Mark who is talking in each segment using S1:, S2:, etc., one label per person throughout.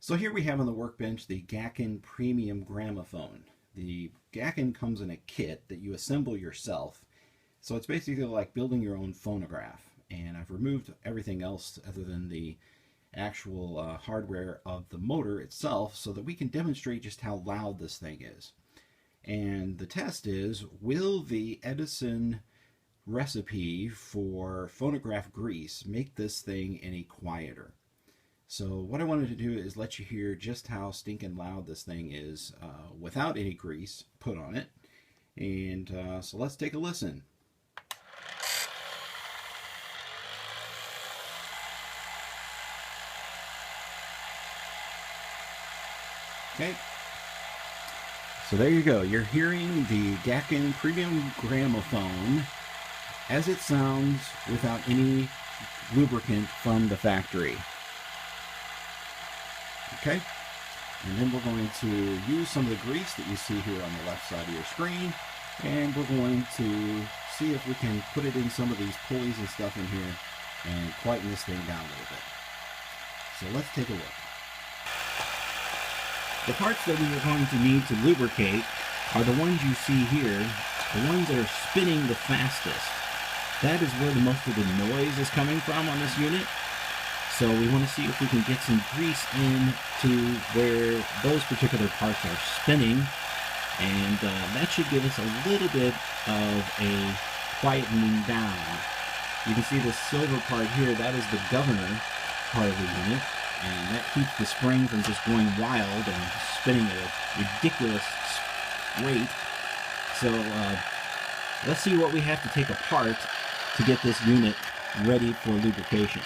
S1: So here we have on the workbench the Gakken Premium Gramophone. The Gakken comes in a kit that you assemble yourself. So it's basically like building your own phonograph. And I've removed everything else other than the actual hardware of the motor itself so that we can demonstrate just how loud this thing is. And the test is, will the Edison recipe for phonograph grease make this thing any quieter? So what I wanted to do is let you hear just how stinking loud this thing is without any grease put on it. And so let's take a listen. Okay. So there you go. You're hearing the Gakken Premium Gramophone as it sounds without any lubricant from the factory. Okay, and then we're going to use some of the grease that you see here on the left side of your screen, and we're going to see if we can put it in some of these pulleys and stuff in here and quieten this thing down a little bit. So let's take a look. The parts that we are going to need to lubricate are the ones you see here, the ones that are spinning the fastest. That is where the most of the noise is coming from on this unit. So we want to see if we can get some grease into where those particular parts are spinning, and that should give us a little bit of a quietening down. You can see the silver part here, that is the governor part of the unit, and that keeps the spring from just going wild and spinning at a ridiculous rate. So let's see what we have to take apart to get this unit ready for lubrication.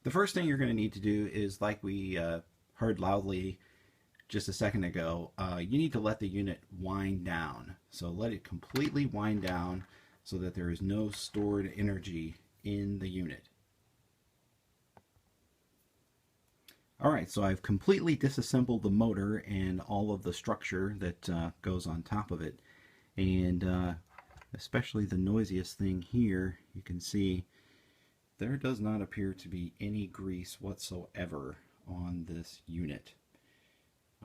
S1: The first thing you're going to need to do is, like we heard loudly just a second ago, you need to let the unit wind down. So let it completely wind down so that there is no stored energy in the unit. Alright, so I've completely disassembled the motor and all of the structure that goes on top of it. And especially the noisiest thing here, you can see there does not appear to be any grease whatsoever on this unit,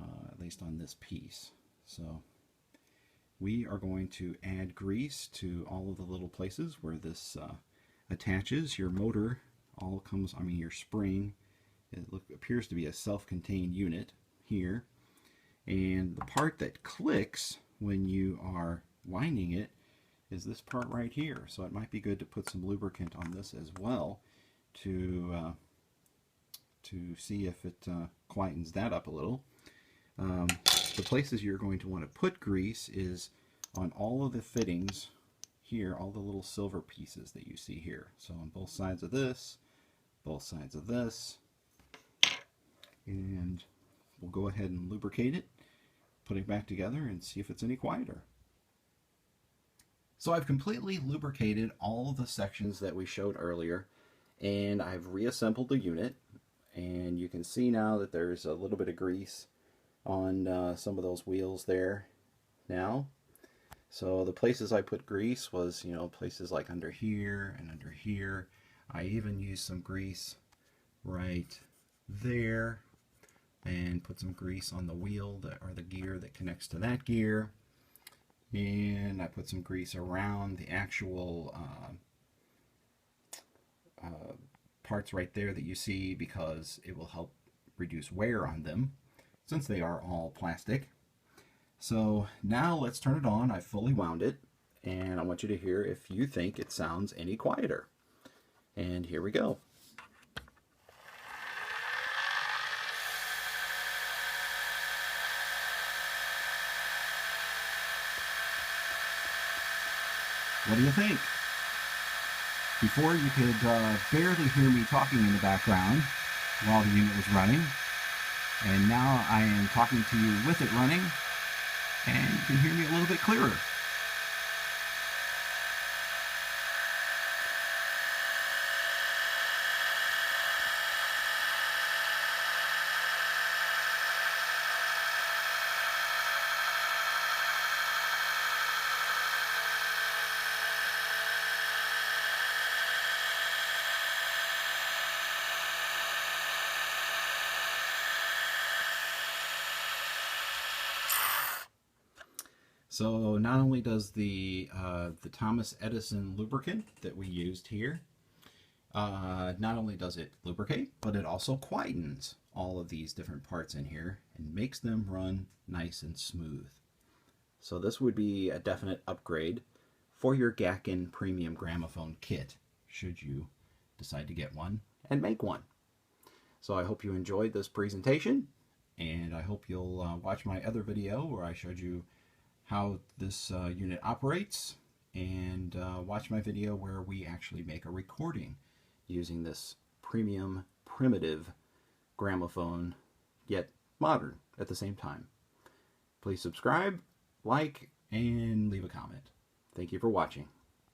S1: at least on this piece. So we are going to add grease to all of the little places where this attaches. Your motor all comes, your spring, appears to be a self-contained unit here. And the part that clicks when you are winding it is this part right here. So it might be good to put some lubricant on this as well to see if it quietens that up a little. The places you're going to want to put grease is on all of the fittings here, all the little silver pieces that you see here. So on both sides of this, both sides of this, and we'll go ahead and lubricate it, put it back together, and see if it's any quieter. So I've completely lubricated all of the sections that we showed earlier, and I've reassembled the unit, and you can see now that there's a little bit of grease on some of those wheels there now. So the places I put grease was, places like under here and under here. I even used some grease right there and put some grease on the wheel or the gear that connects to that gear. And I put some grease around the actual parts right there that you see, because it will help reduce wear on them since they are all plastic. So now let's turn it on. I fully wound it, and I want you to hear if you think it sounds any quieter. And here we go. What do you think? Before, you could barely hear me talking in the background while the unit was running, and now I am talking to you with it running, and you can hear me a little bit clearer. So not only does the Thomas Edison lubricant that we used here, not only does it lubricate, but it also quietens all of these different parts in here and makes them run nice and smooth. So this would be a definite upgrade for your Gakken Premium Gramophone kit, should you decide to get one and make one. So I hope you enjoyed this presentation, and I hope you'll watch my other video where I showed you how this unit operates, and watch my video where we actually make a recording using this premium primitive gramophone, yet modern at the same time. Please subscribe, like, and leave a comment. Thank you for watching.